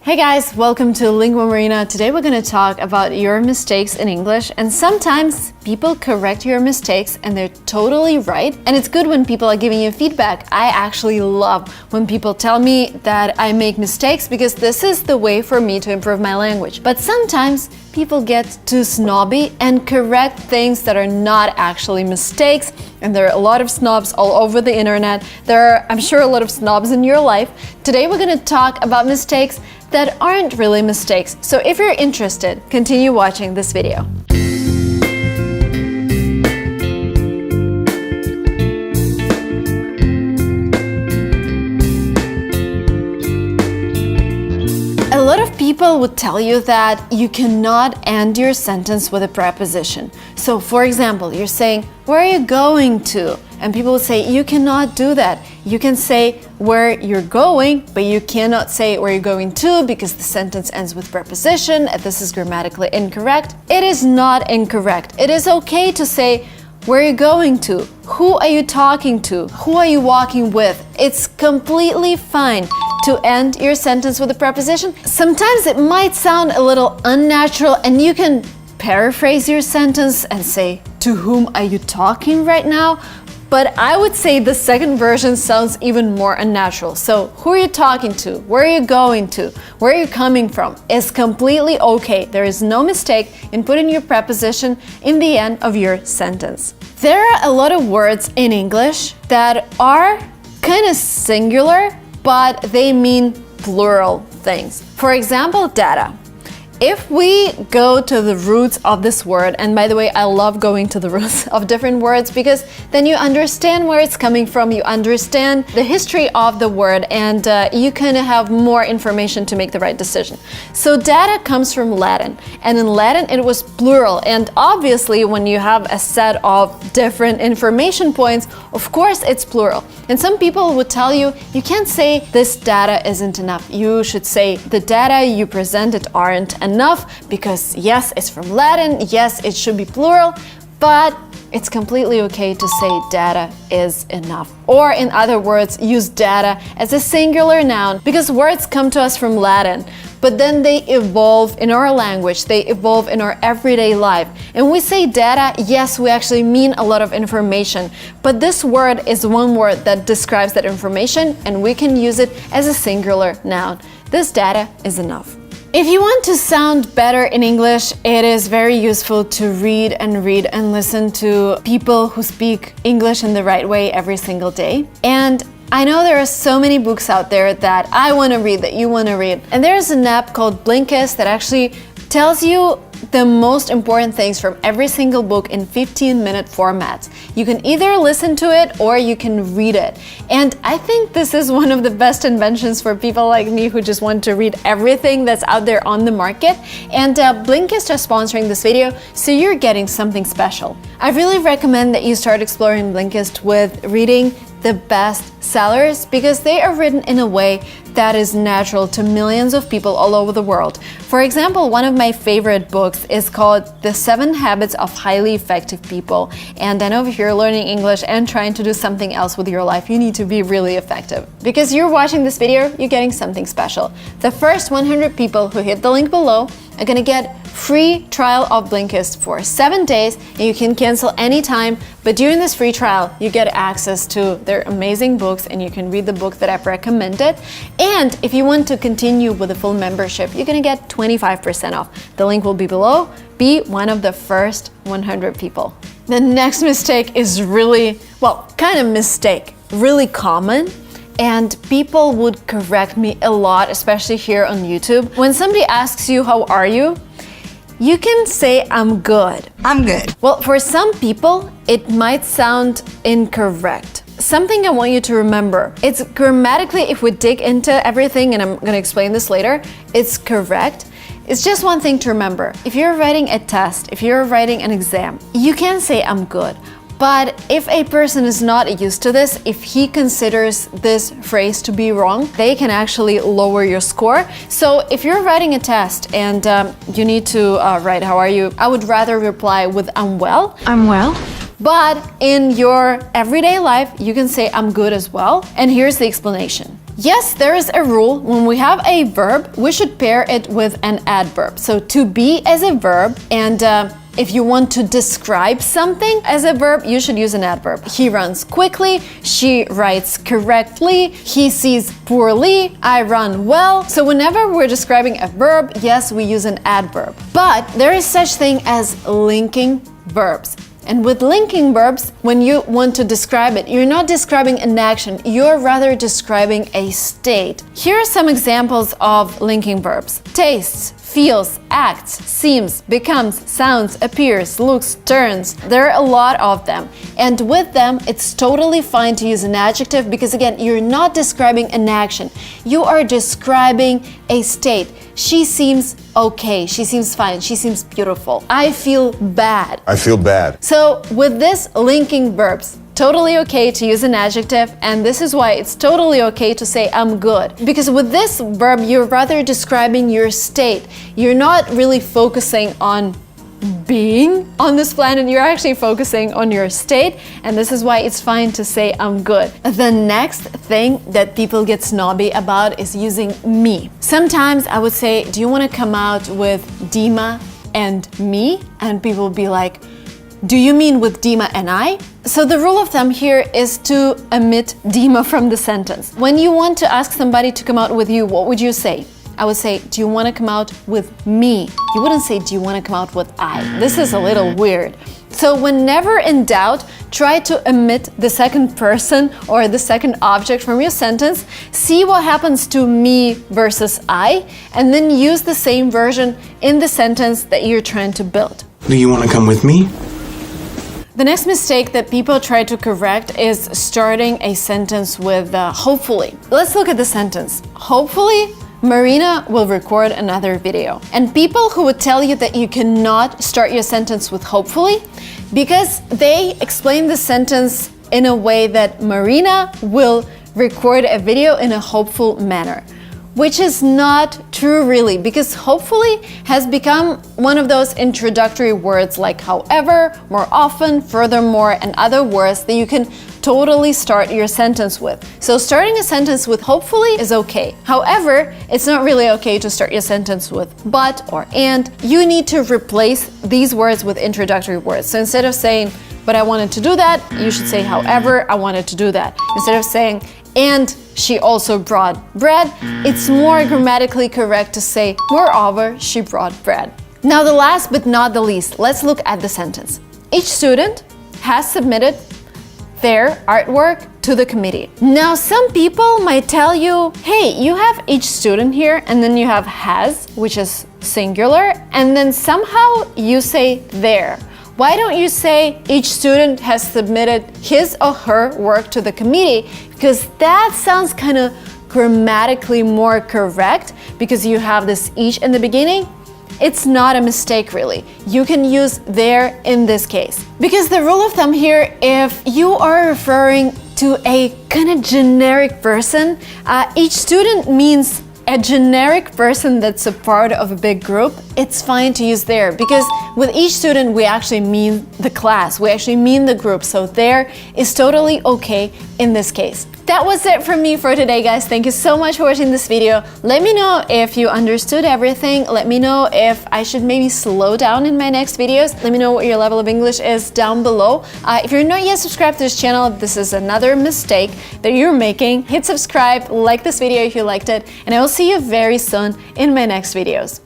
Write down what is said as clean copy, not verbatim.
Hey guys, welcome to Lingua Marina. Today we're going to talk about your mistakes in English, and sometimes people correct your mistakes and they're totally right. And it's good when people are giving you feedback. I actually love when people tell me that I make mistakes because this is the way for me to improve my language. But sometimes people get too snobby and correct things that are not actually mistakes. And there are a lot of snobs all over the internet. There are, I'm sure, a lot of snobs in your life. Today we're going to talk about mistakes that aren't really mistakes. So if you're interested, continue watching this video. A lot of people would tell you that you cannot end your sentence with a preposition. So for example, you're saying, "Where are you going to?" And people would say, "You cannot do that. You can say where you're going, but you cannot say where you're going to because the sentence ends with preposition and this is grammatically incorrect." It is not incorrect. It is okay to say where you're going to, who are you talking to, who are you walking with. It's completely fine to end your sentence with a preposition. Sometimes it might sound a little unnatural and you can paraphrase your sentence and say, "To whom are you talking right now?" But I would say the second version sounds even more unnatural. So who are you talking to? Where are you going to? Where are you coming from? Is completely okay. There is no mistake in putting your preposition in the end of your sentence. There are a lot of words in English that are kind of singular, but they mean plural things. For example, data. If we go to the roots of this word, and by the way, I love going to the roots of different words because then you understand where it's coming from, you understand the history of the word, and you kind of have more information to make the right decision. So data comes from Latin, and in Latin it was plural, and obviously when you have a set of different information points, of course it's plural. And some people would tell you, you can't say this data isn't enough. You should say the data you presented aren't enough because yes, it's from Latin, yes, it should be plural, but it's completely okay to say data is enough. Or in other words, use data as a singular noun because words come to us from Latin, but then they evolve in our language, they evolve in our everyday life. And we say data, yes, we actually mean a lot of information, but this word is one word that describes that information and we can use it as a singular noun. This data is enough. If you want to sound better in English, it is very useful to read and listen to people who speak English in the right way every single day. And I know there are so many books out there that I want to read, that you want to read. And there's an app called Blinkist that actually tells you the most important things from every single book in 15-minute formats. You can either listen to it or you can read it. And I think this is one of the best inventions for people like me who just want to read everything that's out there on the market. And Blinkist are sponsoring this video, so you're getting something special. I really recommend that you start exploring Blinkist with reading the best sellers because they are written in a way that is natural to millions of people all over the world. For example, one of my favorite books is called The 7 Habits of Highly Effective People. And I know if you're learning English and trying to do something else with your life, you need to be really effective. Because you're watching this video, you're getting something special. The first 100 people who hit the link below are gonna get free trial of Blinkist for 7 days, and you can cancel anytime, but during this free trial, you get access to their amazing books and you can read the book that I've recommended. And if you want to continue with a full membership, you're gonna get 25% off. The link will be below. Be one of the first 100 people. The next mistake is really, well, kind of mistake, really common. And people would correct me a lot, especially here on YouTube. When somebody asks you, "How are you?" you can say, "I'm good." I'm good. Well, for some people, it might sound incorrect. Something I want you to remember, it's grammatically, if we dig into everything, and I'm gonna explain this later, it's correct. It's just one thing to remember. If you're writing a test, if you're writing an exam, you can say, "I'm good." But if a person is not used to this, if he considers this phrase to be wrong, they can actually lower your score. So if you're writing a test and you need to write, "How are you?" I would rather reply with, "I'm well." I'm well. But in your everyday life, you can say, "I'm good" as well. And here's the explanation. Yes, there is a rule. When we have a verb, we should pair it with an adverb. So to be as a verb, and if you want to describe something as a verb, you should use an adverb. He runs quickly, she writes correctly, he sees poorly, I run well. So whenever we're describing a verb, yes, we use an adverb. But there is such thing as linking verbs. And with linking verbs, when you want to describe it, you're not describing an action, you're rather describing a state. Here are some examples of linking verbs. Tastes, feels, acts, seems, becomes, sounds, appears, looks, turns. There are a lot of them. And with them, it's totally fine to use an adjective because, again, you're not describing an action. You are describing a state. She seems okay. She seems fine. She seems beautiful. I feel bad. I feel bad. So with this linking verbs, totally okay to use an adjective, and this is why it's totally okay to say I'm good. Because with this verb, you're rather describing your state. You're not really focusing on being on this planet, you're actually focusing on your state, and this is why it's fine to say I'm good. The next thing that people get snobby about is using me. Sometimes I would say, do you want to come out with Dima and me? And people will be like, do you mean with Dima and I? So the rule of thumb here is to omit Dima from the sentence. When you want to ask somebody to come out with you, what would you say? I would say, do you want to come out with me? You wouldn't say, do you want to come out with I? This is a little weird. So whenever in doubt, try to omit the second person or the second object from your sentence, see what happens to me versus I, and then use the same version in the sentence that you're trying to build. Do you want to come with me? The next mistake that people try to correct is starting a sentence with hopefully. Let's look at the sentence. Hopefully, Marina will record another video. And people who would tell you that you cannot start your sentence with hopefully, because they explain the sentence in a way that Marina will record a video in a hopeful manner. Which is not true really, because hopefully has become one of those introductory words like however, more often, furthermore, and other words that you can totally start your sentence with. So starting a sentence with hopefully is okay. However, it's not really okay to start your sentence with but or and. You need to replace these words with introductory words. So instead of saying, but I wanted to do that, you should say, however, I wanted to do that. Instead of saying, and she also brought bread, it's more grammatically correct to say, moreover, she brought bread. Now, the last but not the least, let's look at the sentence. Each student has submitted their artwork to the committee. Now, some people might tell you, hey, you have each student here, and then you have has, which is singular, and then somehow you say their. Why don't you say each student has submitted his or her work to the committee? Because that sounds kind of grammatically more correct because you have this each in the beginning. It's not a mistake really. You can use their in this case. Because the rule of thumb here, if you are referring to a kind of generic person, each student means a generic person that's a part of a big group, it's fine to use there because with each student we actually mean the class, we actually mean the group, so there is totally okay in this case. That was it from me for today, guys. Thank you so much for watching this video. Let me know if you understood everything. Let me know if I should maybe slow down in my next videos. Let me know what your level of English is down below. If you're not yet subscribed to this channel, this is another mistake that you're making. Hit subscribe, like this video if you liked it, and I will see you very soon in my next videos.